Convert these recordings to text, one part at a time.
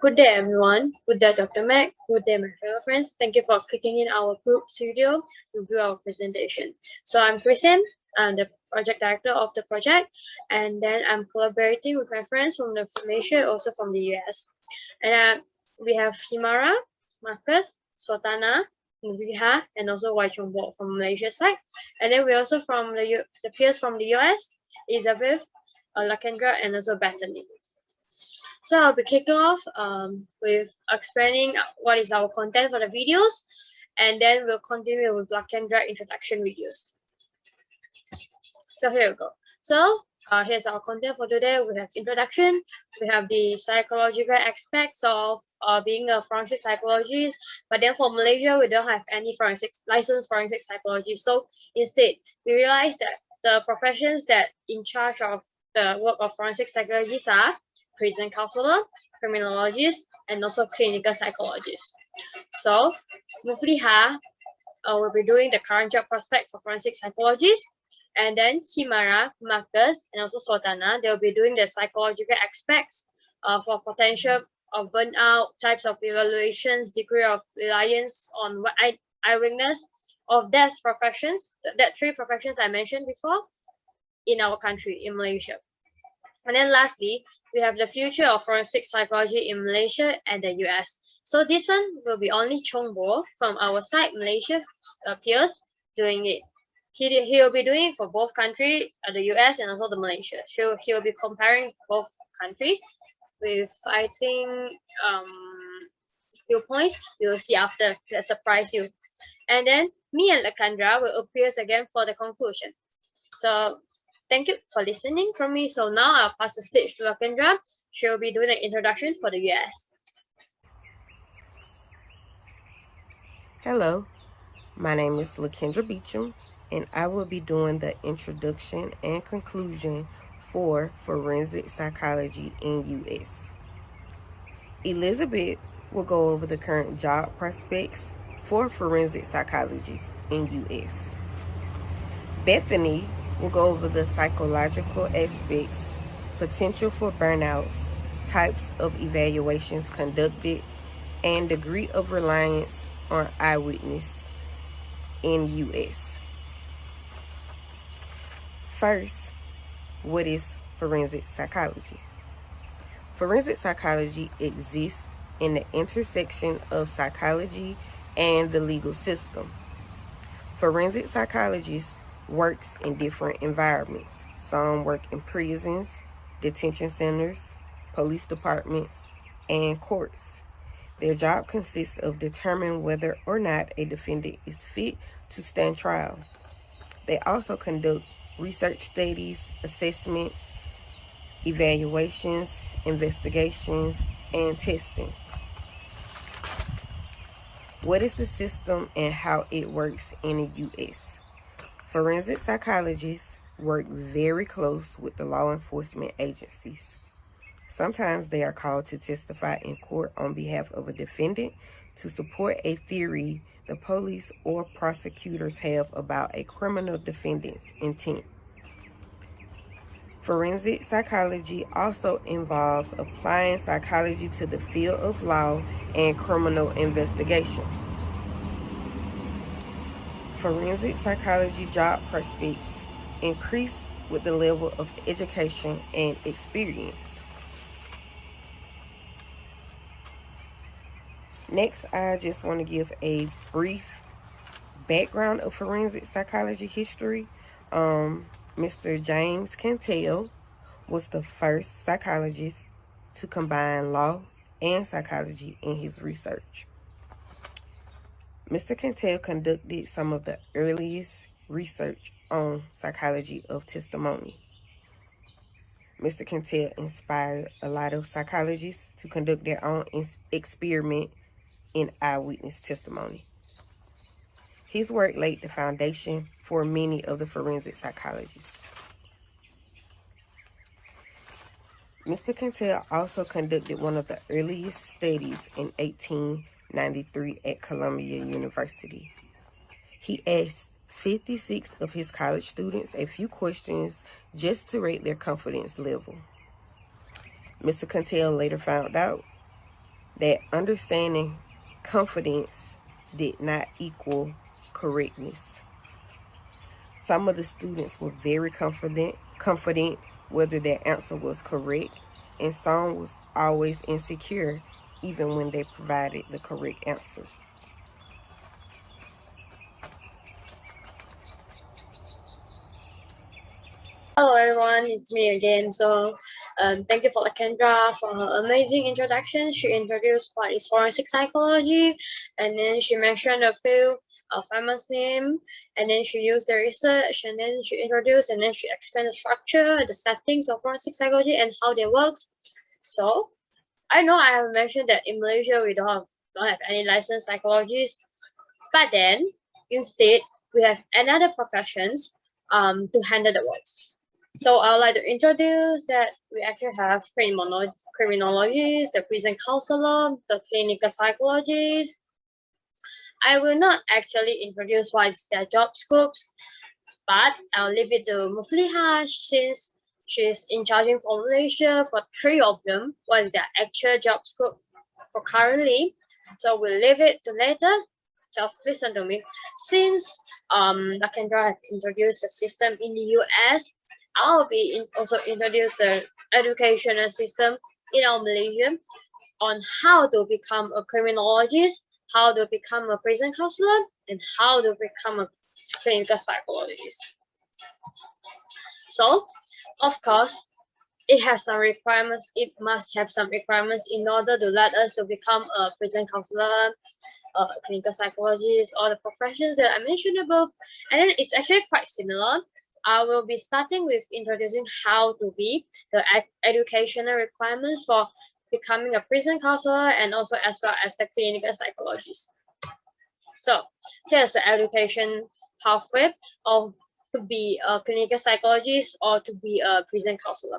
Good day, everyone. Good day, Dr. Mac. Good day, my fellow friends. Thank you for clicking in our group studio to view our presentation. So I'm Kristen. I'm the project director of the project, and then I'm collaborating with my friends from Malaysia, also from the US. And we have Himara, Marcus, Sotana, Nuriha, and also Wai Chongbo from Malaysia side. And then we also from the peers from the US, Elizabeth, Lakendra, and also Bethany. So I'll be kicking off with explaining what is our content for the videos, and then we'll continue with Lakendra introduction videos. So here we go. So here's our content for today. We have introduction, we have the psychological aspects of being a forensic psychologist, but then for Malaysia, we don't have any licensed forensic psychologist. So instead, we realize that the professions that in charge of the work of forensic psychologists are prison counselor, criminologists, and also clinical psychologists. So Mufliha will be doing the current job prospect for forensic psychologists, and then Himara, Marcus, and also Sotana, they'll be doing the psychological aspects for potential of burnout, types of evaluations, degree of reliance on what eyewitness of that professions, that three professions I mentioned before in our country, in Malaysia. And then lastly, we have the future of forensic psychology in Malaysia and the US. So this one will be only Chongbo from our side, Malaysia peers, doing it. He will be doing it for both countries, the US and also the Malaysia. So he will be comparing both countries with, I think, few points. You will see after that surprise you. And then me and Lakendra will appear again for the conclusion. So thank you for listening from me. So now I'll pass the stage to Lakendra. She will be doing the introduction for the US. Hello, my name is Lakendra Beecham, and I will be doing the introduction and conclusion for forensic psychology in US. Elizabeth will go over the current job prospects for forensic psychologists in US. Bethany will go over the psychological aspects, potential for burnouts, types of evaluations conducted, and degree of reliance on eyewitness in US. First, what is forensic psychology? Forensic psychology exists in the intersection of psychology and the legal system. Forensic psychologists works in different environments. Some work in prisons, detention centers, police departments, and courts. Their job consists of determining whether or not a defendant is fit to stand trial. They also conduct research studies, assessments, evaluations, investigations, and testing. What is the system and how it works in the U.S.? Forensic psychologists work very close with the law enforcement agencies. Sometimes they are called to testify in court on behalf of a defendant to support a theory the police or prosecutors have about a criminal defendant's intent. Forensic psychology also involves applying psychology to the field of law and criminal investigation. Forensic psychology job prospects increase with the level of education and experience. Next, I just want to give a brief background of forensic psychology history. Mr. James Cantell was the first psychologist to combine law and psychology in his research. Mr. Cantell conducted some of the earliest research on psychology of testimony. Mr. Cantell inspired a lot of psychologists to conduct their own experiment in eyewitness testimony. His work laid the foundation for many of the forensic psychologists. Mr. Cantell also conducted one of the earliest studies in 1893 at Columbia University. He asked 56 of his college students a few questions just to rate their confidence level. Mr. Cantell later found out that understanding confidence did not equal correctness. Some of the students were very confident whether their answer was correct, and some was always insecure even when they provided the correct answer. Hello everyone, it's me again. So thank you for Lakendra for her amazing introduction. She introduced what is forensic psychology, and then she mentioned a few famous names, and then she used the research, and then she introduced, and then she explained the structure, the settings of forensic psychology and how they work. So I know I have mentioned that in Malaysia we don't have any licensed psychologists, but then instead we have another professions to handle the works. So I would like to introduce that we actually have criminologists, the prison counselor, the clinical psychologist. I will not actually introduce what is their job scopes, but I'll leave it to Mufliha since she's in charging for Malaysia for 3 of them. What is their actual job scope for currently? So we'll leave it to later. Just listen to me. Since Lakendra have introduced the system in the US, I'll be also introduce the educational system in our Malaysia on how to become a criminologist, how to become a prison counselor, and how to become a clinical psychologist. So, of course, it has some requirements. It must have some requirements in order to let us to become a prison counselor, a clinical psychologist, or the professions that I mentioned above. And then it's actually quite similar. I will be starting with introducing how to be the educational requirements for becoming a prison counselor and also as well as the clinical psychologist. So here's the education pathway of to be a clinical psychologist or to be a prison counselor.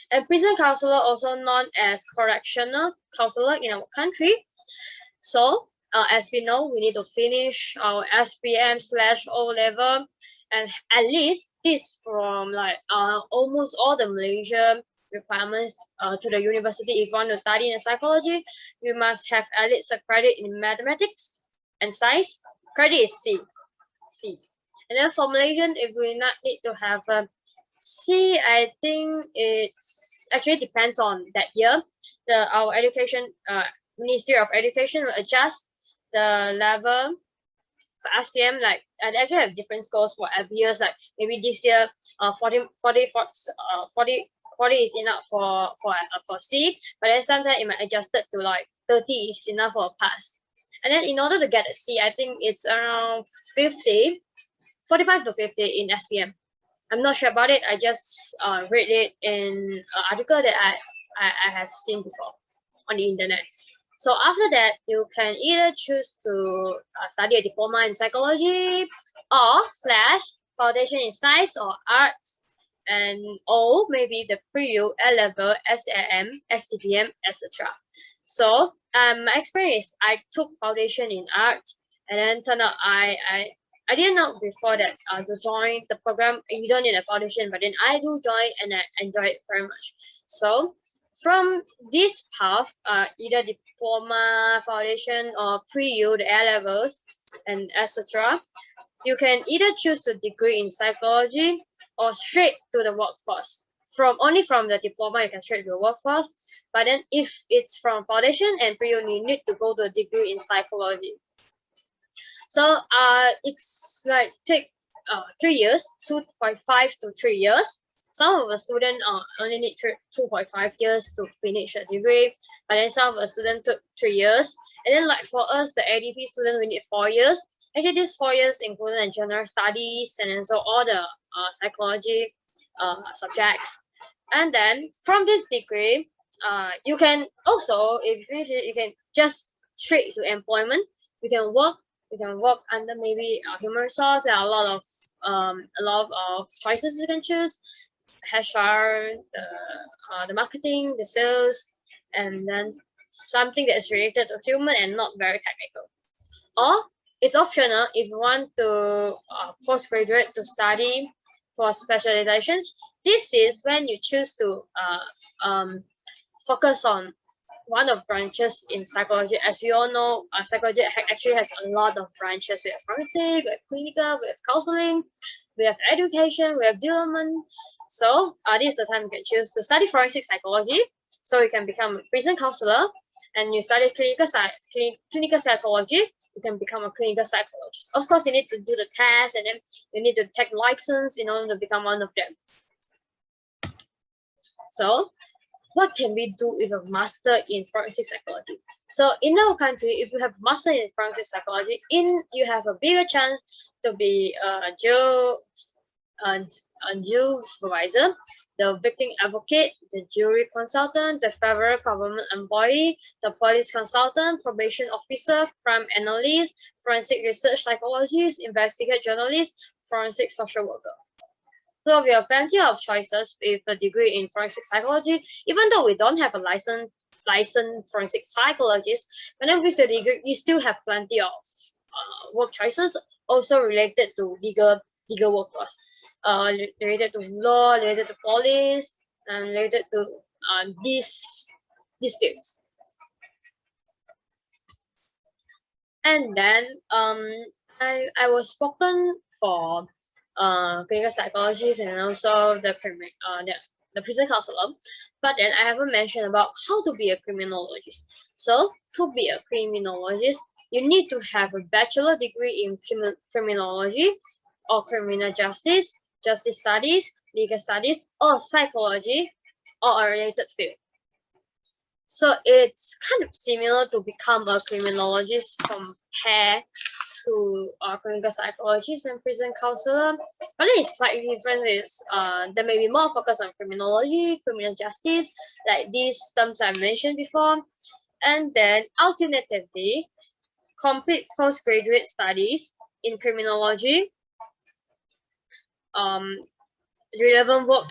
And prison counselor also known as correctional counselor in our country. So as we know, we need to finish our SPM/O level, and at least this from like almost all the Malaysia requirements to the university. If you want to study in psychology, you must have at least a credit in mathematics and science. Credit is C. And then for Malaysian, if we not need to have a C, I think it's actually depends on that year. Our education Ministry of Education will adjust the level for SPM, like, and actually have different scores for every year. Like maybe this year, 40 is enough for C, but then sometimes it might adjust it to like 30 is enough for a pass. And then in order to get a C, I think it's around 45 to 50 in SPM. I'm not sure about it. I just read it in an article that I have seen before on the internet. So after that, you can either choose to study a diploma in psychology or / foundation in science or arts, and or maybe the pre-U, A-level, SAM, STPM, etc. So my experience, I took foundation in art, and then turned out I didn't know before that to join the program you don't need a foundation, but then I do join and I enjoy it very much. So from this path, either diploma, foundation, or pre-U, the A-levels, and etc., you can either choose to degree in psychology or straight to the workforce. Only from the diploma, you can straight to the workforce. But then if it's from foundation and pre-U, you need to go to a degree in psychology. So it's like take 3 years, 2.5 to 3 years. Some of the students only need 2.5 years to finish a degree, but then some of the students took 3 years. And then like for us, the ADP students, we need 4 years. Actually, these 4 years include general studies and also all the psychology subjects. And then from this degree, you can also, if you finish it, you can just straight to employment. You can work under maybe human resource. There are a lot of choices you can choose. HR, the marketing, the sales, and then something that is related to human and not very technical. Or it's optional if you want to postgraduate to study for specializations. This is when you choose to focus on one of branches in psychology. As we all know, psychology actually has a lot of branches. We have forensic, we have clinical, we have counseling, we have education, we have development. So this is the time you can choose to study forensic psychology. So you can become a prison counselor, and you study clinical psychology, you can become a clinical psychologist. Of course, you need to do the test, and then you need to take license in order to become one of them. So what can we do with a master in forensic psychology? So in our country, if you have master in forensic psychology, you have a bigger chance to be a jail supervisor, the victim advocate, the jury consultant, the federal government employee, the police consultant, probation officer, crime analyst, forensic research psychologist, investigative journalist, forensic social worker. So we have plenty of choices with a degree in forensic psychology, even though we don't have a licensed forensic psychologist, but then with the degree, we still have plenty of work choices, also related to legal workforce, related to law, related to police, and related to these fields. And then I was spoken for clinical psychologist and also the prison counselor, but then I haven't mentioned about how to be a criminologist. So to be a criminologist, you need to have a bachelor degree in criminology or criminal justice, justice studies, legal studies, or psychology, or a related field. So it's kind of similar to become a criminologist compared to clinical psychologist and prison counselor, but it's slightly different. Is there may be more focus on criminology, criminal justice, like these terms I mentioned before, and then alternatively, complete postgraduate studies in criminology, relevant work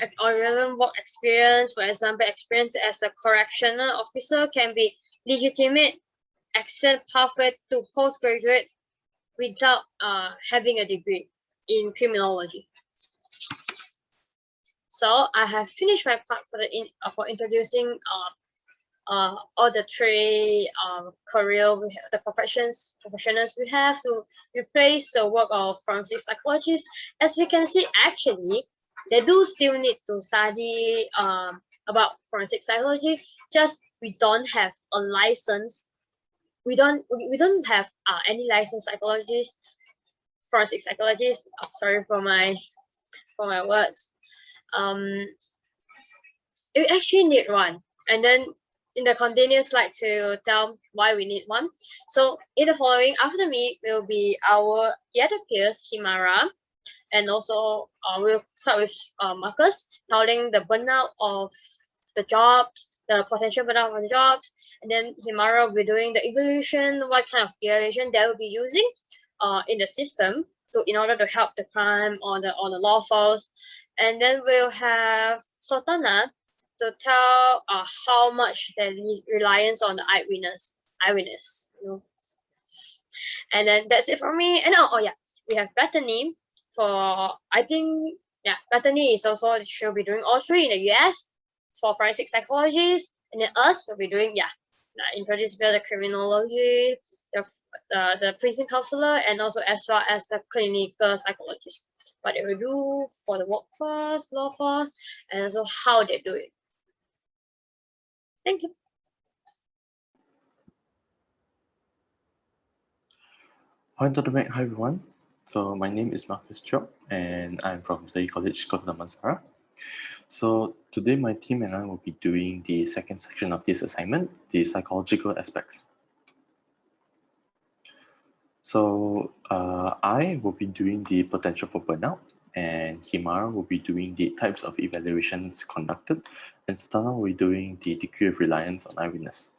experience, for example, experience as a correctional officer can be legitimate access pathway to postgraduate without having a degree in criminology. So I have finished my part for introducing all the three career the professionals we have to replace the work of forensic psychologists. As we can see, actually, they do still need to study about forensic psychology. Just we don't have a license. We don't have any licensed psychologists, forensic psychologists. I'm sorry for my words. We actually need one, and then in the continuous slide to tell why we need one. So in the following, after me will be our other peers, Himara, and also we'll start with Marcus telling the burnout of the jobs, the potential burnout of the jobs, and then Himara will be doing the evaluation, what kind of evaluation they will be using in the system in order to help the crime or the law force, and then we'll have Sultana to tell how much they reliance on the eyewitness. You know. And then that's it for me. And we have Bethany for Bethany is also, she'll be doing all three in the US for forensic psychologists, and then us will be doing introduce the criminology, the prison counselor, and also as well as the clinical psychologist. What they will do for the workforce, law force, and also how they do it. Thank you. Hi, Dr. Mac. Hi, everyone. So my name is Marcus Chok, and I'm from Psychologists, Kota Damansara. So today my team and I will be doing the second section of this assignment, the psychological aspects. So I will be doing the potential for burnout, and Himara will be doing the types of evaluations conducted, and Sultana will be doing the degree of reliance on eyewitness.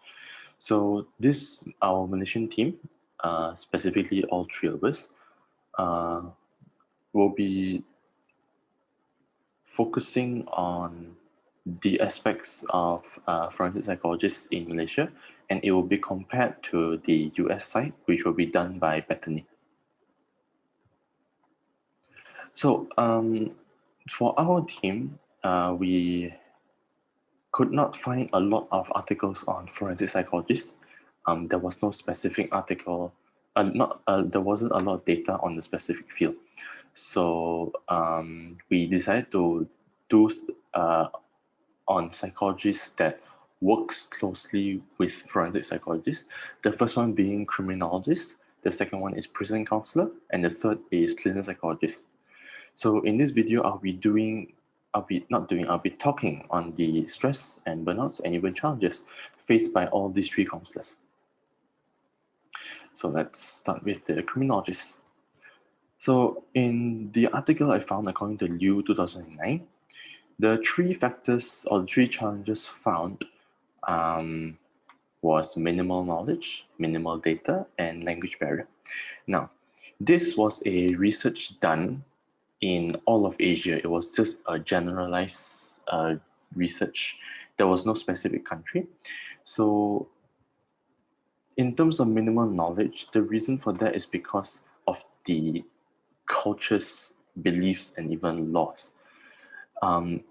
So our Malaysian team, specifically all three of us, will be focusing on the aspects of forensic psychologists in Malaysia, and it will be compared to the US side, which will be done by Bethany. So for our team, we could not find a lot of articles on forensic psychologists. There was no specific article, there wasn't a lot of data on the specific field. So we decided to do on psychologists that works closely with forensic psychologists. The first one being criminologists, the second one is prison counselor, and the third is clinical psychologist. So in this video, I'll be talking on the stress and burnouts and even challenges faced by all these three counselors. So let's start with the criminologists. So in the article I found, according to Liu 2009, the three factors or three challenges found was minimal knowledge, minimal data, and language barrier. Now, this was a research done in all of Asia. It was just a generalized research. There was no specific country. So in terms of minimal knowledge, the reason for that is because of the culture's beliefs and even laws. I'm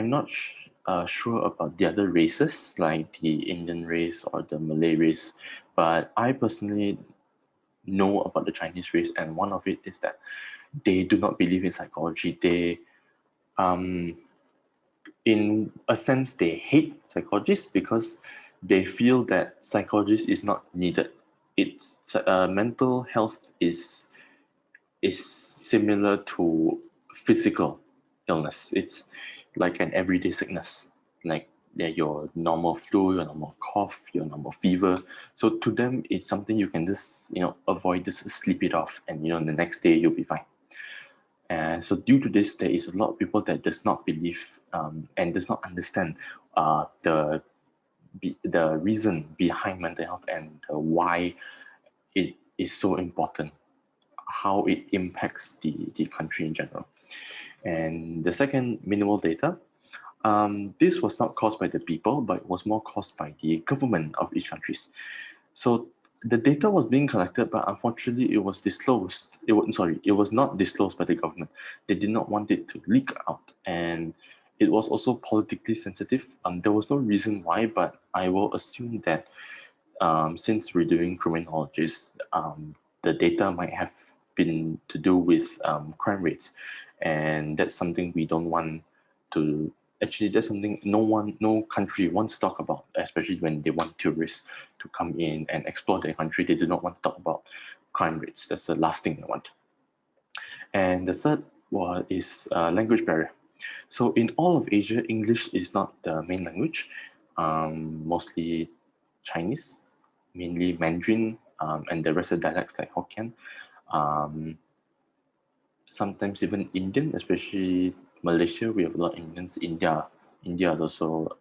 not sure about the other races, like the Indian race or the Malay race, but I personally know about the Chinese race, and one of it is that they do not believe in psychology. They, in a sense, they hate psychologists because they feel that psychologist is not needed. It's mental health is similar to physical illness. It's like an everyday sickness, like your normal flu, your normal cough, your normal fever. So to them, it's something you can just avoid, just sleep it off, and the next day you'll be fine. And so due to this, there is a lot of people that does not believe and does not understand the reason behind mental health and why it is so important, how it impacts the country in general. And the second, minimal data. This was not caused by the people, but it was more caused by the government of each country. So the data was being collected, but unfortunately, it was disclosed. It was not disclosed by the government. They did not want it to leak out, and it was also politically sensitive. There was no reason why, but I will assume that since we're doing criminologists, the data might have been to do with crime rates, and that's something we don't want to. Actually, that's something no country wants to talk about, especially when they want tourists to come in and explore their country. They do not want to talk about crime rates. That's the last thing they want. And the third one is language barrier. So in all of Asia, English is not the main language. Mostly Chinese, mainly Mandarin, and the rest of dialects like Hokkien. Sometimes even Indian, especially Malaysia, we have a lot of Indians. India is also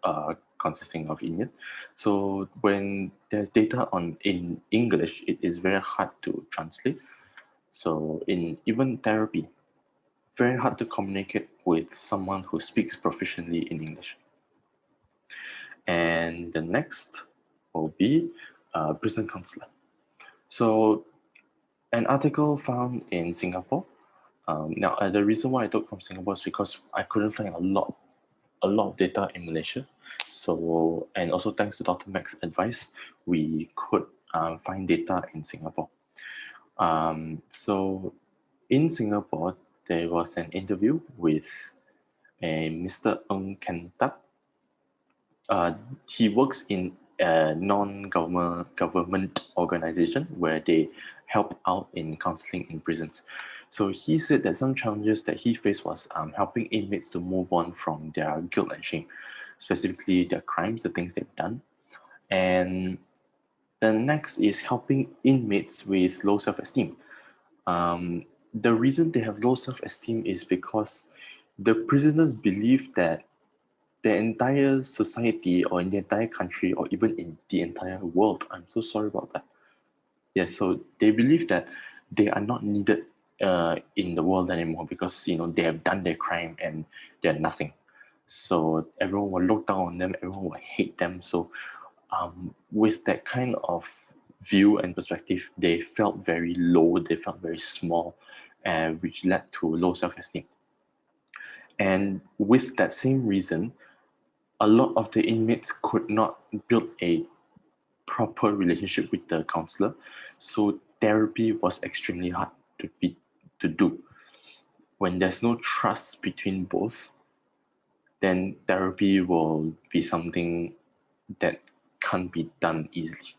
consisting of Indian. So when there's data in English, it is very hard to translate. So in even therapy, very hard to communicate with someone who speaks proficiently in English. And the next will be prison counselor. So an article found in Singapore. Now, the reason why I took from Singapore is because I couldn't find a lot of data in Malaysia. So, and also thanks to Dr. Mac's advice, we could find data in Singapore. So, in Singapore, there was an interview with a Mr. Ng Ken Tak. He works in a non-government organization where they help out in counseling in prisons. So he said that some challenges that he faced was helping inmates to move on from their guilt and shame, specifically their crimes, the things they've done. And the next is helping inmates with low self-esteem. The reason they have low self-esteem is because the prisoners believe that the entire society or in the entire country or even in the entire world, I'm so sorry about that. Yeah, so they believe that they are not needed in the world anymore because they have done their crime and they're nothing. So everyone will look down on them, everyone will hate them. So with that kind of view and perspective, they felt very low, they felt very small, which led to low self-esteem. And with that same reason, a lot of the inmates could not build a proper relationship with the counselor, so therapy was extremely hard to do. When there's no trust between both, then therapy will be something that can't be done easily.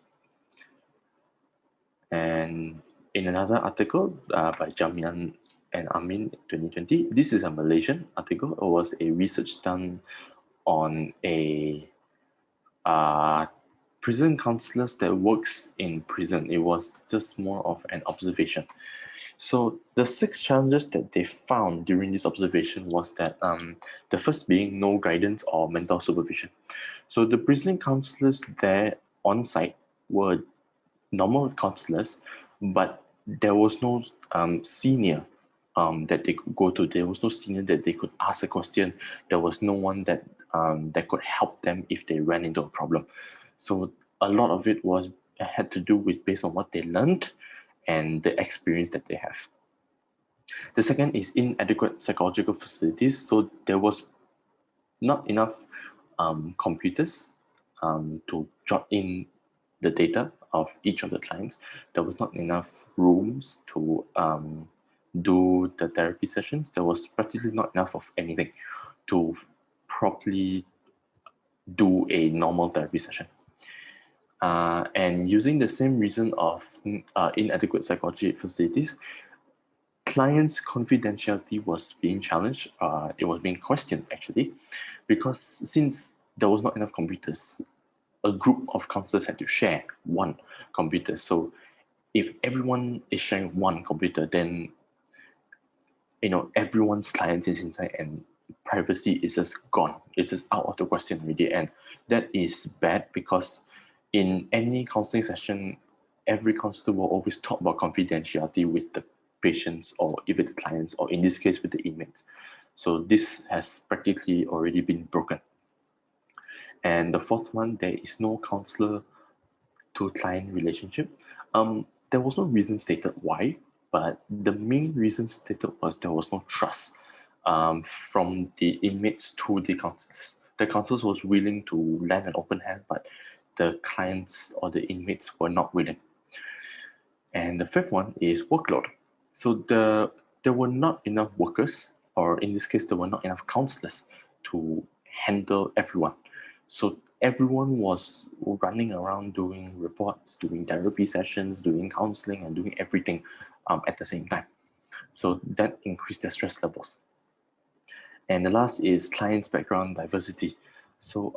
And in another article by Jamian and Amin 2020, this is a Malaysian article. It was a research done on a prison counselors that works in prison. It was just more of an observation. So the 6 challenges that they found during this observation was that the first being no guidance or mental supervision. So the prison counselors there on site were normal counselors, but there was no senior that they could go to. There was no senior that they could ask a question. There was no one that that could help them if they ran into a problem. So a lot of it was had to do with based on what they learned and the experience that they have. The second is inadequate psychological facilities. So there was not enough computers to jot in the data of each of the clients. There was not enough rooms to do the therapy sessions. There was practically not enough of anything to properly do a normal therapy session. And using the same reason of inadequate psychology facilities, clients' confidentiality was being challenged. It was being questioned actually, because since there was not enough computers, a group of counselors had to share one computer. So if everyone is sharing one computer, then everyone's client is inside and privacy is just gone. It's just out of the question already, and that is bad because in any counseling session, every counselor will always talk about confidentiality with the patients or even the clients, or in this case with the inmates. So this has practically already been broken. And the fourth one, there is no counselor to client relationship. There was no reason stated why, but the main reason stated was there was no trust from the inmates to the counselors. The counselors was willing to lend an open hand, but the clients or the inmates were not willing. And the fifth one is workload. So there were not enough workers, or in this case, there were not enough counselors to handle everyone. So everyone was running around doing reports, doing therapy sessions, doing counseling, and doing everything at the same time. So that increased their stress levels. And the last is clients' background diversity. So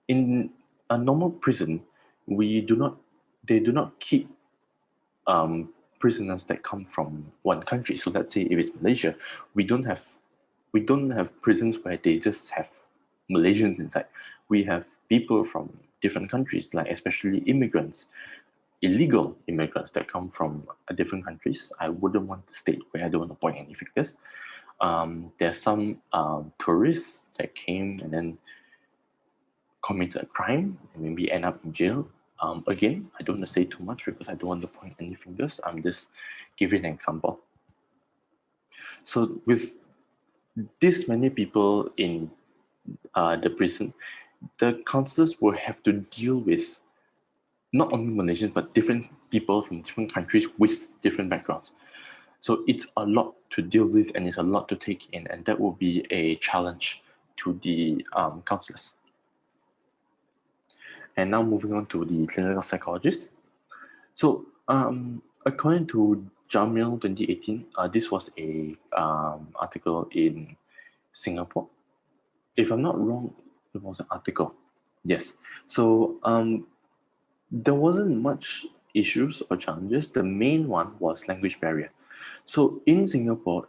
in a normal prison, they do not keep prisoners that come from one country. So let's say if it's Malaysia, we don't have prisons where they just have Malaysians inside. We have people from different countries, like especially immigrants, illegal immigrants that come from different countries. I wouldn't want to state where, I don't want to point any figures. There's some tourists that came and then committed a crime and maybe end up in jail. Again, I don't want to say too much because I don't want to point any fingers. I'm just giving an example. So with this many people in the prison, the counselors will have to deal with not only Malaysians, but different people from different countries with different backgrounds. So it's a lot to deal with and it's a lot to take in, and that will be a challenge to the counselors. And now moving on to the clinical psychologists. So according to Jamil 2018, this was a article in Singapore. If I'm not wrong, it was an article. Yes. So there wasn't much issues or challenges. The main one was language barrier. So in Singapore,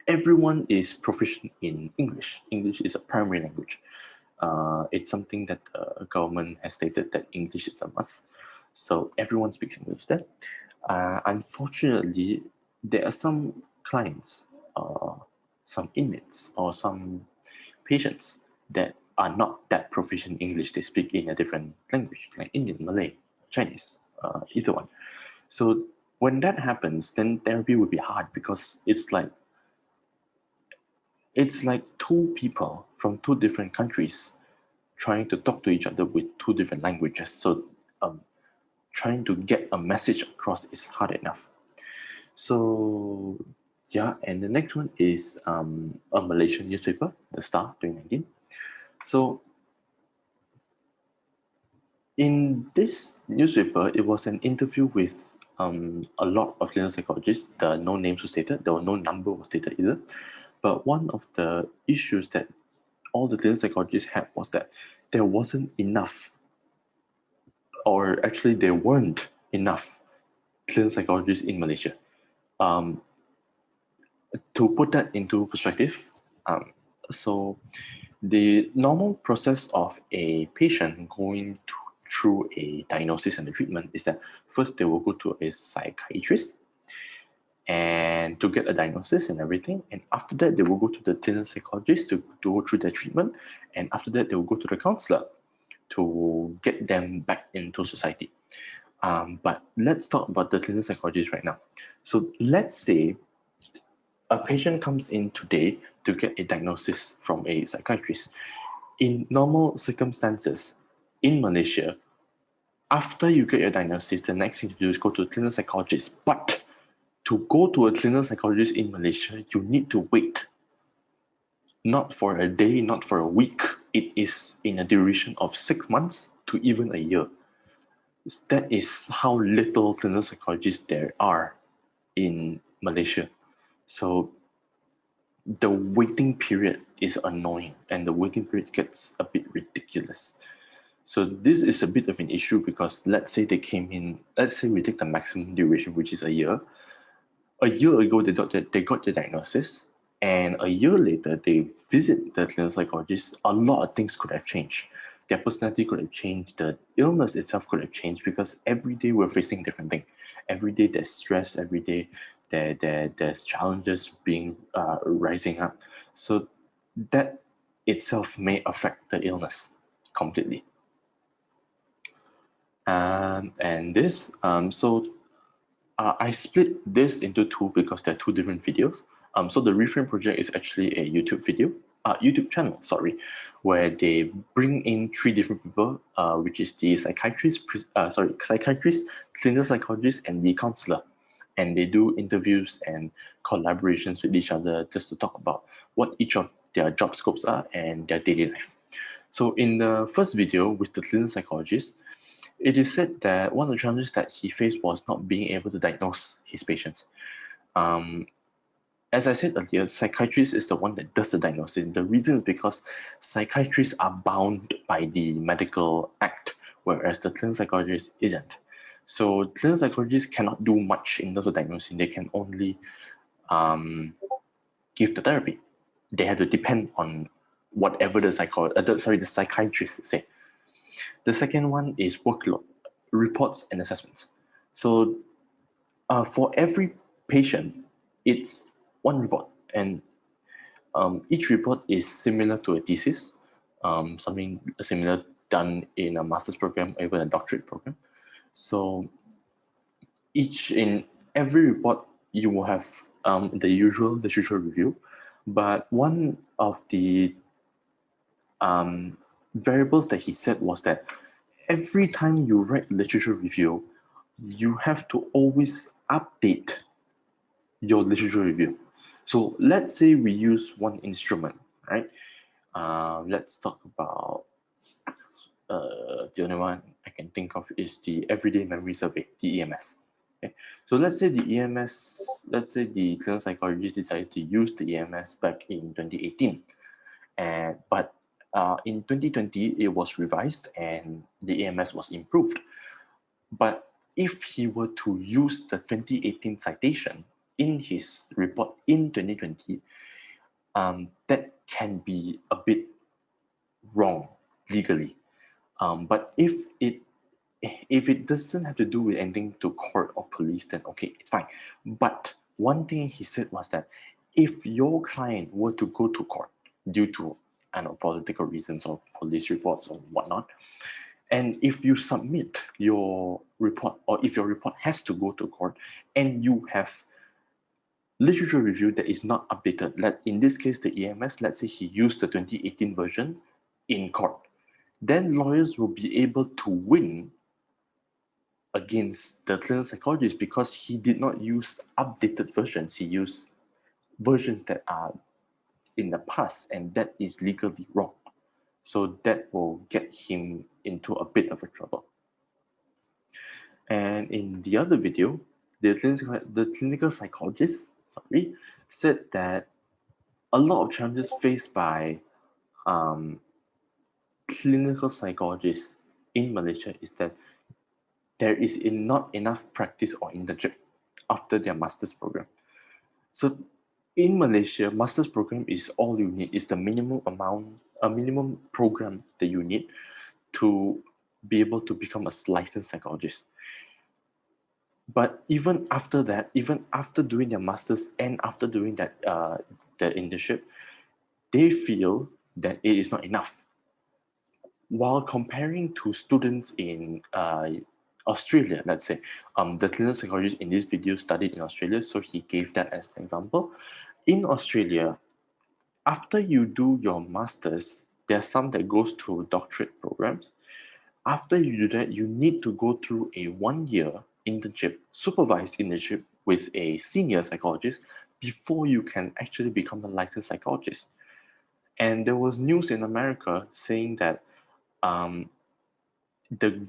everyone is proficient in English. English is a primary language. It's something that the government has stated that English is a must. So everyone speaks English there. Unfortunately, there are some clients, some inmates, or some patients that are not that proficient in English. They speak in a different language, like Indian, Malay, Chinese, either one. So when that happens, then therapy would be hard because it's like two people from two different countries trying to talk to each other with two different languages. So trying to get a message across is hard enough. So yeah, and the next one is a Malaysian newspaper, The Star, 2019. So in this newspaper, it was an interview with a lot of clinical psychologists. No names were stated, there were no number was stated either. But one of the issues that all the clinical psychologists had was that there wasn't enough, or actually there weren't enough clinical psychologists in Malaysia. To put that into perspective, so the normal process of a patient going through a diagnosis and the treatment is that first they will go to a psychiatrist and to get a diagnosis and everything, and after that they will go to the clinical psychologist to go through their treatment, and after that they will go to the counselor to get them back into society. But let's talk about the clinical psychologist right now. So let's say a patient comes in today to get a diagnosis from a psychiatrist. In normal circumstances in Malaysia, after you get your diagnosis, the next thing to do is go to a clinical psychologist. But to go to a clinical psychologist in Malaysia, you need to wait. Not for a day, not for a week. It is in a duration of 6 months to even a year. That is how little clinical psychologists there are in Malaysia. So the waiting period is annoying, and the waiting period gets a bit ridiculous. So this is a bit of an issue because let's say they came in, let's say we take the maximum duration, which is a year. A year ago, they got the diagnosis, and a year later, they visit the clinical psychologist. A lot of things could have changed. Their personality could have changed. The illness itself could have changed because every day we're facing different things. Every day there's stress. Every day there's challenges being rising up. So that itself may affect the illness completely. And this, I split this into two because they're two different videos. So the Reframe project is actually a YouTube channel, where they bring in 3 different people, which is the psychiatrist, clinical psychologist, and the counselor. And they do interviews and collaborations with each other just to talk about what each of their job scopes are and their daily life. So in the first video with the clinical psychologist, it is said that one of the challenges that he faced was not being able to diagnose his patients. As I said earlier, psychiatrist is the one that does the diagnosis. The reason is because psychiatrists are bound by the medical act, whereas the clinical psychologist isn't. So clinical psychologists cannot do much in terms of diagnosing. They can only give the therapy. They have to depend on whatever the psychiatrist say. The second one is workload, reports and assessments. So for every patient, it's one report, and each report is similar to a thesis, something similar done in a master's program or even a doctorate program. So in every report, you will have the usual literature review, but one of the variables that he said was that every time you write literature review, you have to always update your literature review. So let's say we use one instrument, right? Let's talk about the only one I can think of is the Everyday Memory Survey, the EMS. Okay? So let's say the clinical psychologist decided to use the EMS back in 2018, but in 2020 it was revised and the EMS was improved. But if he were to use the 2018 citation in his report in 2020, that can be a bit wrong legally. But if it doesn't have to do with anything to court or police, then okay, it's fine. But one thing he said was that if your client were to go to court due to political reasons or police reports or whatnot, and if you submit your report, or if your report has to go to court and you have literature review that is not updated, in this case the EMS, let's say he used the 2018 version in court, then lawyers will be able to win against the clinical psychologist because he did not use updated versions. He used versions that are in the past, and that is legally wrong. So that will get him into a bit of a trouble. And in the other video, the clinical psychologist, said that a lot of challenges faced by clinical psychologists in Malaysia is that there is not enough practice or internship after their master's program. So in Malaysia, master's program is all you need, is the minimum program that you need to be able to become a licensed psychologist. But even after that, even after doing their masters and after doing that the internship, they feel that it is not enough. While comparing to students in Australia, let's say, the clinical psychologist in this video studied in Australia, so he gave that as an example. In Australia, after you do your masters, there are some that goes to doctorate programs. After you do that, you need to go through a 1-year internship, supervised internship with a senior psychologist before you can actually become a licensed psychologist. And there was news in America saying that the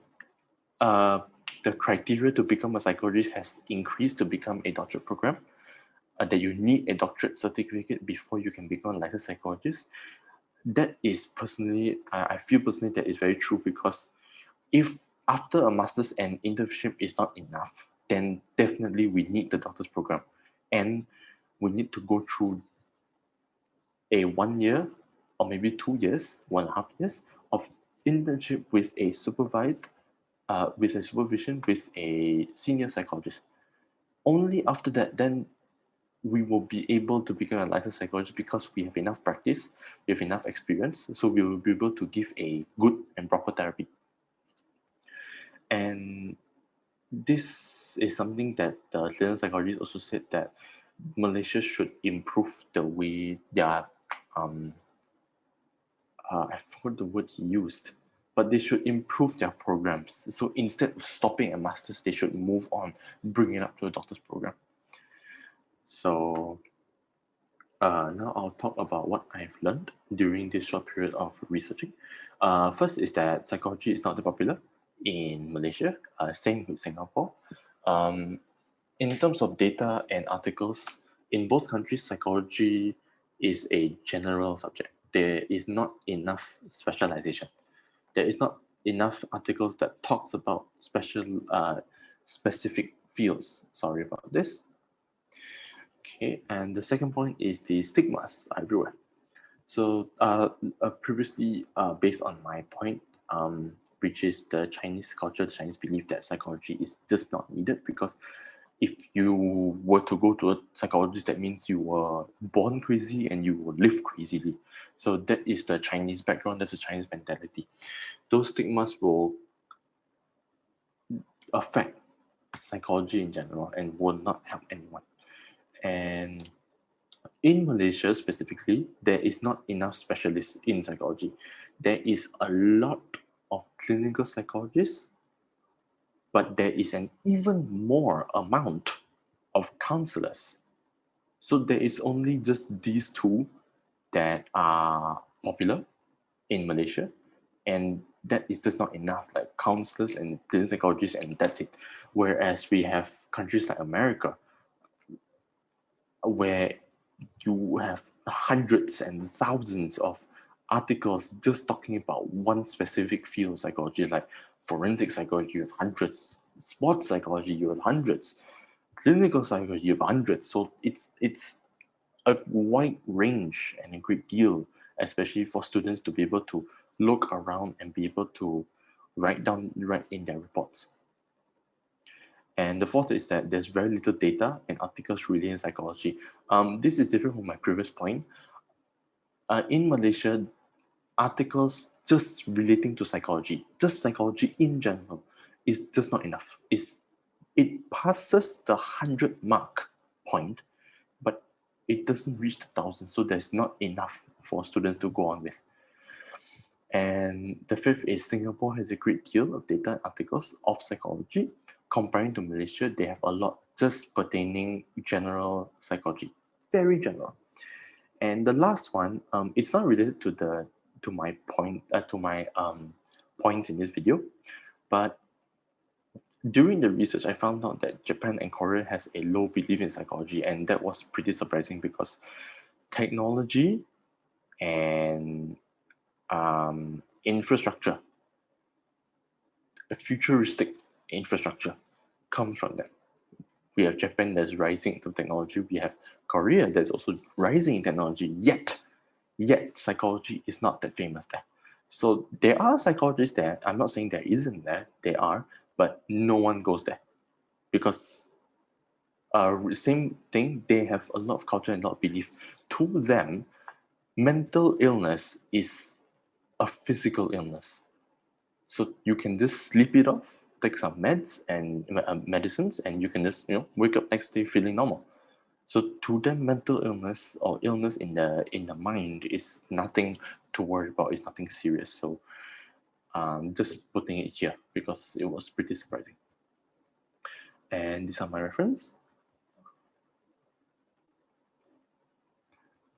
criteria to become a psychologist has increased to become a doctorate program, that you need a doctorate certificate before you can become a licensed psychologist. That is personally, I feel personally that is very true, because if after a master's and internship is not enough, then definitely we need the doctor's program, and we need to go through a 1 year or maybe 2 years, 1.5 years of internship with a supervised, with a supervision with a senior psychologist. Only after that, then we will be able to become a licensed psychologist, because we have enough practice, we have enough experience, so we will be able to give a good and proper therapy. And this is something that the clinical psychologist also said, that Malaysia should improve the way their I forgot the word he used, but they should improve their programs. So instead of stopping at masters, they should move on, bring it up to a doctor's program. So now I'll talk about what I've learned during this short period of researching. First is that psychology is not that popular in Malaysia, same with Singapore. In terms of data and articles, in both countries, psychology is a general subject. There is not enough specialization. There is not enough articles that talks about specific fields. Sorry about this. Okay, and the second point is the stigmas everywhere. So previously, based on my point, which is the Chinese culture, the Chinese belief that psychology is just not needed, because if you were to go to a psychologist, that means you were born crazy and you will live crazily. So that is the Chinese background, that's the Chinese mentality. Those stigmas will affect psychology in general and will not help anyone. And in Malaysia specifically, there is not enough specialists in psychology. There is a lot of clinical psychologists, but there is an even more amount of counselors. So there is only just these two that are popular in Malaysia, and that is just not enough, like counselors and clinical psychologists, and that's it. Whereas we have countries like America, where you have hundreds and thousands of articles just talking about one specific field of psychology, like forensic psychology, you have hundreds, sports psychology, you have hundreds, clinical psychology, you have hundreds. So it's a wide range and a great deal, especially for students to be able to look around and be able to write in their reports. And the fourth is that there's very little data and articles related in psychology. This is different from my previous point. In Malaysia, articles just relating to psychology, just psychology in general, is just not enough. It passes the 100 mark point, it doesn't reach the thousands, so there's not enough for students to go on with. And the fifth is Singapore has a great deal of data and articles of psychology. Comparing to Malaysia, they have a lot just pertaining general psychology, very general. And the last one, it's not related to my points in this video, but during the research, I found out that Japan and Korea has a low belief in psychology, and that was pretty surprising because technology and infrastructure, a futuristic infrastructure, comes from that. We have Japan that's rising into technology. We have Korea that's also rising in technology. Yet psychology is not that famous there. So there are psychologists there. I'm not saying there isn't there. There are, but no one goes there because same thing. They have a lot of culture and a lot of belief. To them, mental illness is a physical illness. So you can just sleep it off, take some meds and medicines, and you can just wake up next day feeling normal. So to them, mental illness or illness in the mind is nothing to worry about. It's nothing serious. So just putting it here because it was pretty surprising. And these are my reference.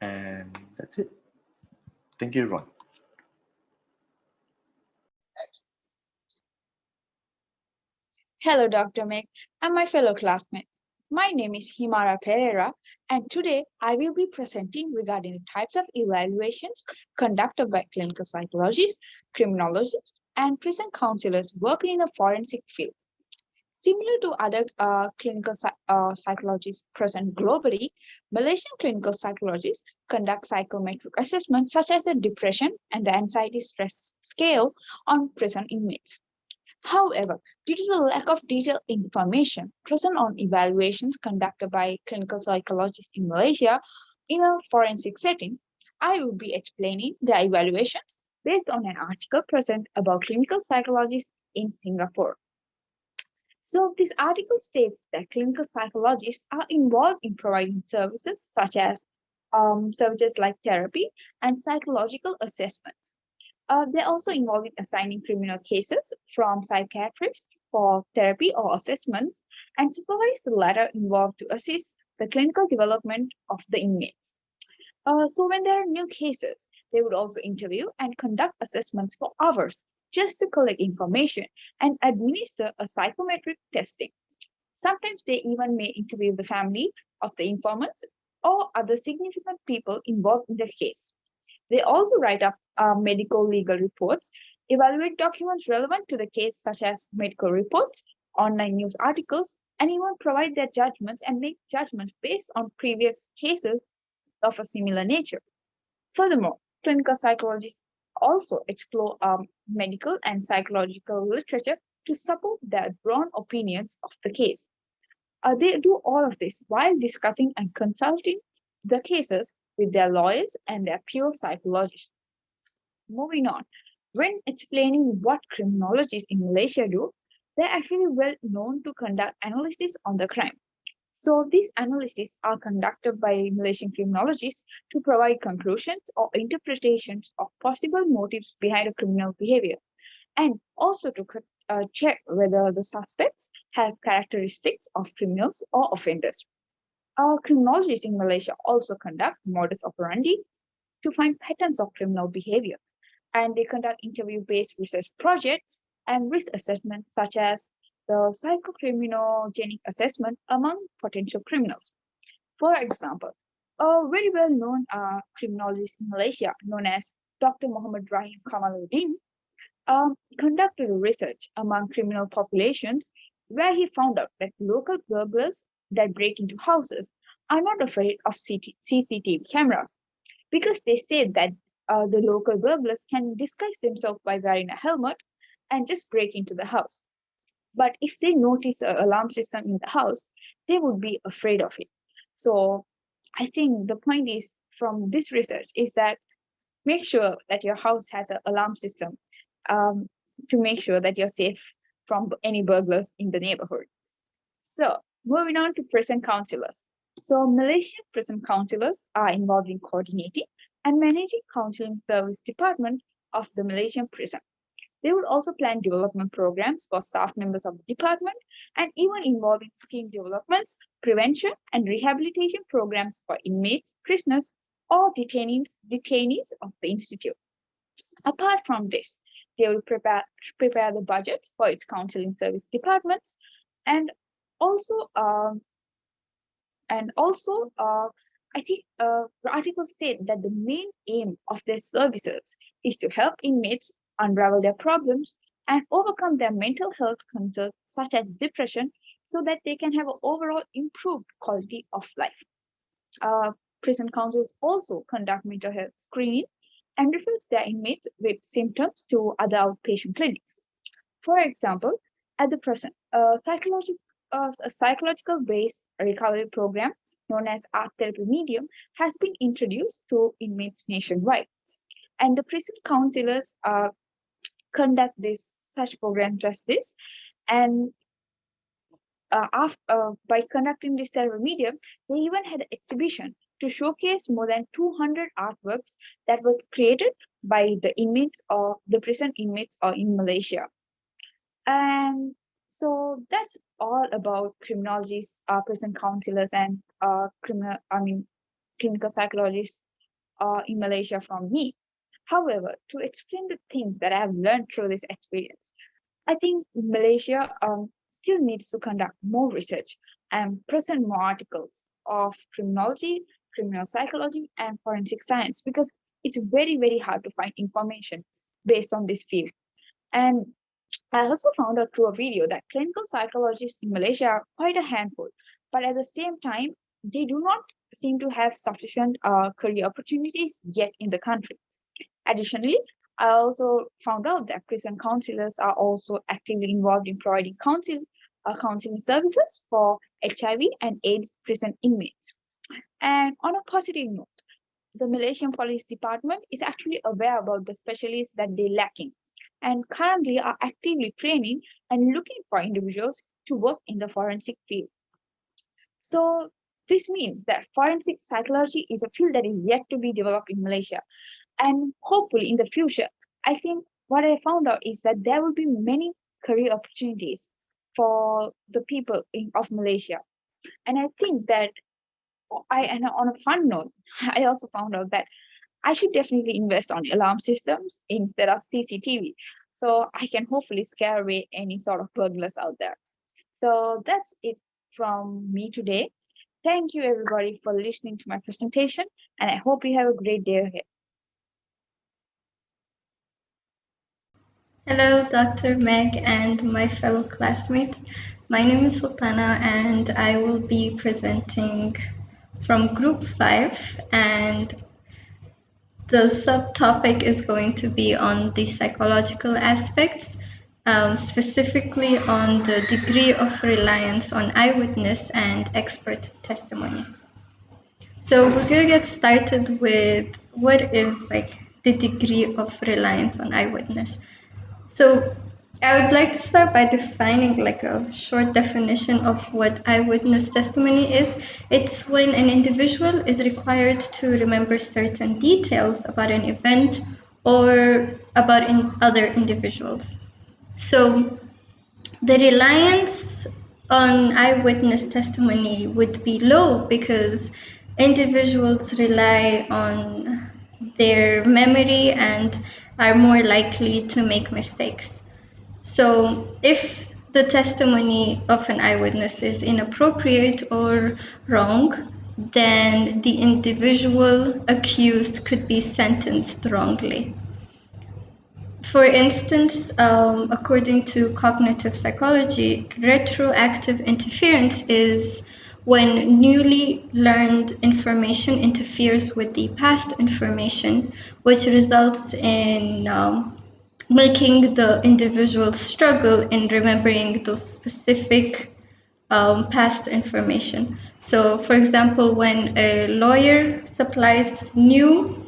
And that's it. Thank you, everyone. Hello, Dr. Meg, and my fellow classmates. My name is Himara Pereira, and today I will be presenting regarding the types of evaluations conducted by clinical psychologists, criminologists, and prison counselors working in the forensic field. Similar to other clinical psychologists present globally, Malaysian clinical psychologists conduct psychometric assessments such as the depression and the anxiety stress scale on prison inmates. However, due to the lack of detailed information present on evaluations conducted by clinical psychologists in Malaysia in a forensic setting, I will be explaining the evaluations based on an article present about clinical psychologists in Singapore. So this article states that clinical psychologists are involved in providing services such as services like therapy and psychological assessments. They're also involved in assigning criminal cases from psychiatrists for therapy or assessments and supervise the latter involved to assist the clinical development of the inmates. So when there are new cases, they would also interview and conduct assessments for hours just to collect information and administer a psychometric testing. Sometimes they even may interview the family of the informants or other significant people involved in the case. They also write up medical legal reports, evaluate documents relevant to the case, such as medical reports, online news articles, and even provide their judgments and make judgments based on previous cases of a similar nature. Furthermore, clinical psychologists also explore medical and psychological literature to support their broad opinions of the case. They do all of this while discussing and consulting the cases with their lawyers and their peer psychologists. Moving on, when explaining what criminologists in Malaysia do, they're actually well known to conduct analysis on the crime. So these analyses are conducted by Malaysian criminologists to provide conclusions or interpretations of possible motives behind a criminal behavior, and also to check whether the suspects have characteristics of criminals or offenders. Our criminologists in Malaysia also conduct modus operandi to find patterns of criminal behavior, and they conduct interview-based research projects and risk assessments such as the psychocriminogenic assessment among potential criminals. For example, a very well-known criminologist in Malaysia known as Dr. Muhammad Rahim Kamaluddin conducted research among criminal populations where he found out that local burglars that break into houses are not afraid of CCTV cameras because they state that the local burglars can disguise themselves by wearing a helmet and just break into the house. But if they notice an alarm system in the house, they would be afraid of it. So I think the point is from this research is that make sure that your house has an alarm system to make sure that you're safe from any burglars in the neighborhood. So moving on to prison counselors. So Malaysian prison counselors are involved in coordinating and managing counseling service department of the Malaysian prison. They would also plan development programs for staff members of the department and even involve in scheme developments, prevention, and rehabilitation programs for inmates, prisoners, or detainees of the institute. Apart from this, they will prepare the budgets for its counseling service departments and also I think the articles state that the main aim of their services is to help inmates unravel their problems and overcome their mental health concerns such as depression so that they can have an overall improved quality of life. Prison councils also conduct mental health screening and refers their inmates with symptoms to other outpatient clinics. For example, at the present, a psychological-based recovery program known as art therapy medium has been introduced to inmates nationwide. And the prison counselors conduct such programs as this. And by conducting this therapy medium, they even had an exhibition to showcase more than 200 artworks that was created by the inmates or the prison inmates or in Malaysia. And so that's all about criminologists, prison counselors, and clinical psychologists in Malaysia from me. However, to explain the things that I have learned through this experience, I think Malaysia still needs to conduct more research and present more articles of criminology, criminal psychology, and forensic science because it's very, very hard to find information based on this field. And I also found out through a video that clinical psychologists in Malaysia are quite a handful, but at the same time, they do not seem to have sufficient career opportunities yet in the country. Additionally, I also found out that prison counselors are also actively involved in providing counseling services for HIV and AIDS prison inmates. And on a positive note, the Malaysian Police Department is actually aware about the specialists that they're lacking and currently are actively training and looking for individuals to work in the forensic field. So this means that forensic psychology is a field that is yet to be developed in Malaysia. And hopefully in the future, I think what I found out is that there will be many career opportunities for the people of Malaysia. And I think that and on a fun note, I also found out that I should definitely invest on alarm systems instead of CCTV. So I can hopefully scare away any sort of burglars out there. So that's it from me today. Thank you everybody for listening to my presentation, and I hope you have a great day ahead. Hello, Dr. Meg and my fellow classmates. My name is Sultana and I will be presenting from Group 5, and the subtopic is going to be on the psychological aspects, specifically on the degree of reliance on eyewitness and expert testimony. So we're going to get started with what is the degree of reliance on eyewitness. So I would like to start by defining a short definition of what eyewitness testimony is. It's when an individual is required to remember certain details about an event or about other individuals. So the reliance on eyewitness testimony would be low because individuals rely on their memory and are more likely to make mistakes. So if the testimony of an eyewitness is inappropriate or wrong, then the individual accused could be sentenced wrongly. For instance, according to cognitive psychology, retroactive interference is when newly learned information interferes with the past information, which results in making the individual struggle in remembering those specific past information. So, for example, when a lawyer supplies new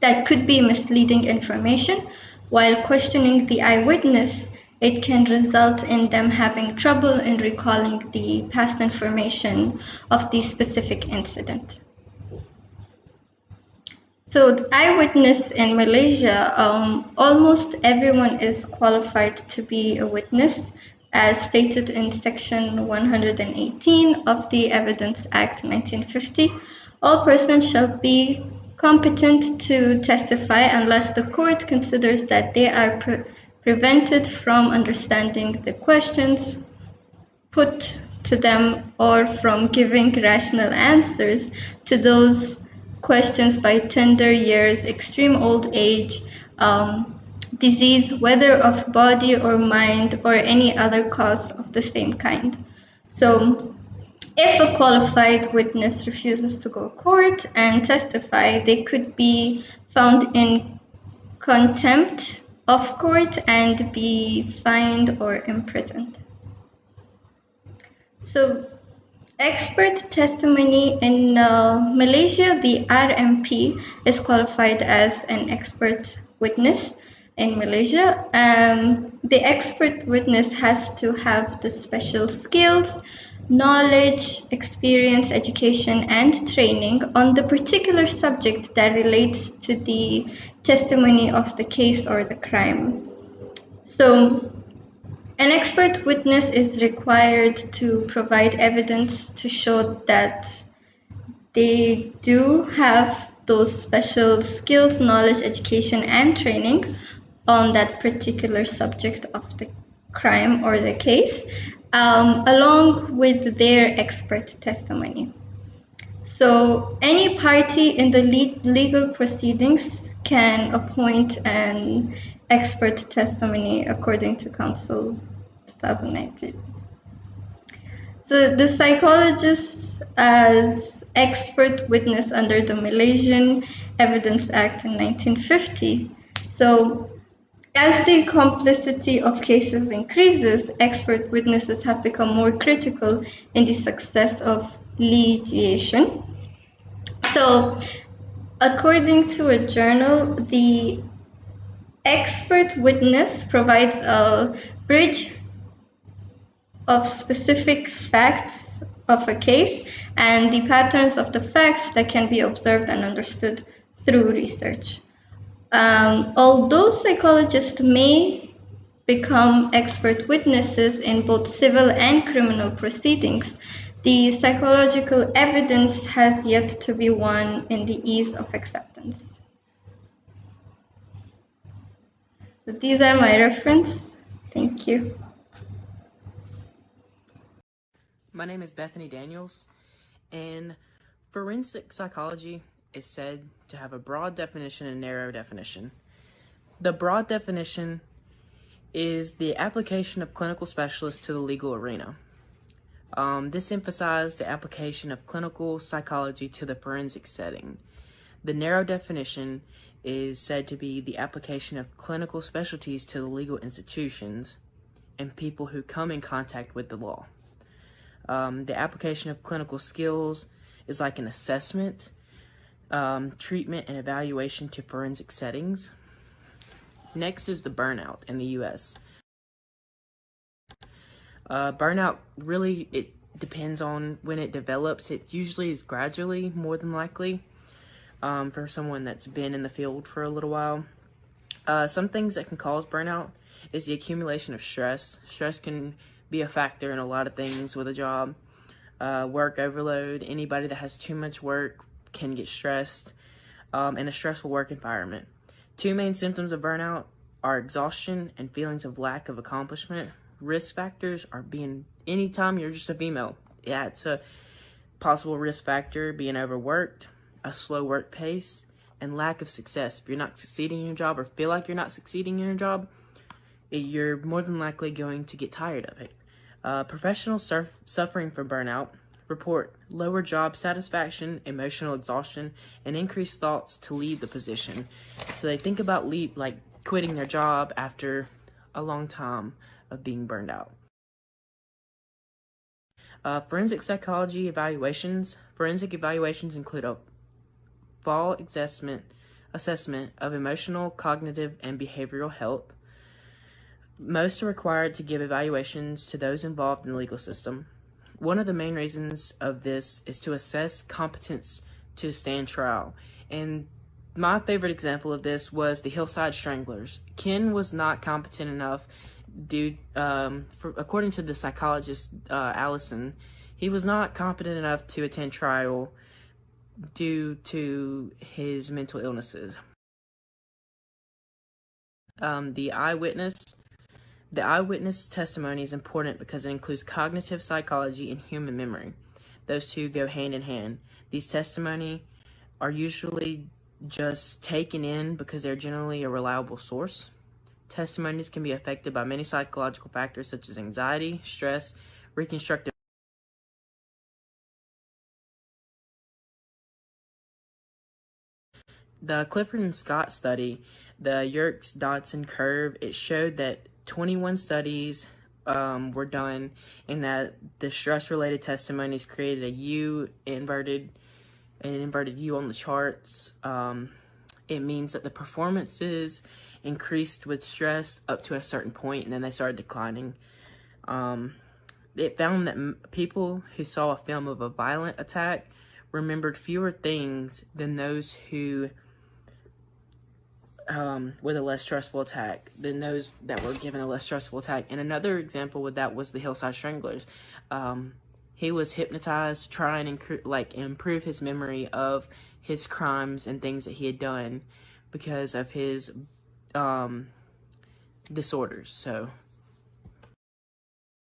that could be misleading information while questioning the eyewitness, it can result in them having trouble in recalling the past information of the specific incident. So the eyewitness in Malaysia, almost everyone is qualified to be a witness, as stated in Section 118 of the Evidence Act 1950. All persons shall be competent to testify unless the court considers that they are prevented from understanding the questions put to them or from giving rational answers to those questions by tender years, extreme old age, disease, whether of body or mind, or any other cause of the same kind. So, if a qualified witness refuses to go to court and testify, they could be found in contempt of court and be fined or imprisoned. So, expert testimony in Malaysia, the RMP is qualified as an expert witness in Malaysia. The expert witness has to have the special skills, knowledge, experience, education, and training on the particular subject that relates to the testimony of the case or the crime. So, an expert witness is required to provide evidence to show that they do have those special skills, knowledge, education, and training on that particular subject of the crime or the case, along with their expert testimony. So any party in the legal proceedings can appoint an expert testimony according to Council 2019. So the psychologists as expert witness under the Malaysian Evidence Act in 1950. So as the complexity of cases increases, expert witnesses have become more critical in the success of litigation. So according to a journal, the expert witness provides a bridge of specific facts of a case and the patterns of the facts that can be observed and understood through research. Although psychologists may become expert witnesses in both civil and criminal proceedings, the psychological evidence has yet to be won in the ease of acceptance. So these are my references. Thank you. My name is Bethany Daniels, and forensic psychology is said to have a broad definition and narrow definition. The broad definition is the application of clinical specialists to the legal arena. This emphasized the application of clinical psychology to the forensic setting. The narrow definition is said to be the application of clinical specialties to the legal institutions and people who come in contact with the law. The application of clinical skills is like an assessment, treatment, and evaluation to forensic settings. Next is the burnout in the U.S. Burnout really, it depends on when it develops. It usually is gradually, more than likely, for someone that's been in the field for a little while. Some things that can cause burnout is the accumulation of stress. Stress can be a factor in a lot of things with a job. Work overload. Anybody that has too much work can get stressed, and a stressful work environment. Two main symptoms of burnout are exhaustion and feelings of lack of accomplishment. Risk factors are being, anytime you're just a female, yeah, it's a possible risk factor, being overworked, a slow work pace, and lack of success. If you're not succeeding in your job or feel like you're not succeeding in your job, you're more than likely going to get tired of it. Professionals suffering from burnout report lower job satisfaction, emotional exhaustion, and increased thoughts to leave the position. So they think about quitting their job after a long time of being burned out. Forensic psychology evaluations. Forensic evaluations include a full assessment of emotional, cognitive, and behavioral health. Most are required to give evaluations to those involved in the legal system. One of the main reasons of this is to assess competence to stand trial. And my favorite example of this was the Hillside Stranglers. Ken was not competent enough according to the psychologist Allison, he was not competent enough to attend trial due to his mental illnesses. The eyewitness testimony is important because it includes cognitive psychology and human memory. Those two go hand in hand. These testimony are usually just taken in because they're generally a reliable source. Testimonies can be affected by many psychological factors such as anxiety, stress, reconstructive. The Clifford and Scott study, the Yerkes-Dodson curve, it showed that 21 studies were done and that the stress-related testimonies created an inverted U on the charts. It means that the performances increased with stress up to a certain point and then they started declining. It found that people who saw a film of a violent attack remembered fewer things than those who with a less stressful attack, than those that were given a less stressful attack. And another example with that was the Hillside Stranglers. He was hypnotized to try and improve his memory of his crimes and things that he had done because of his disorders. So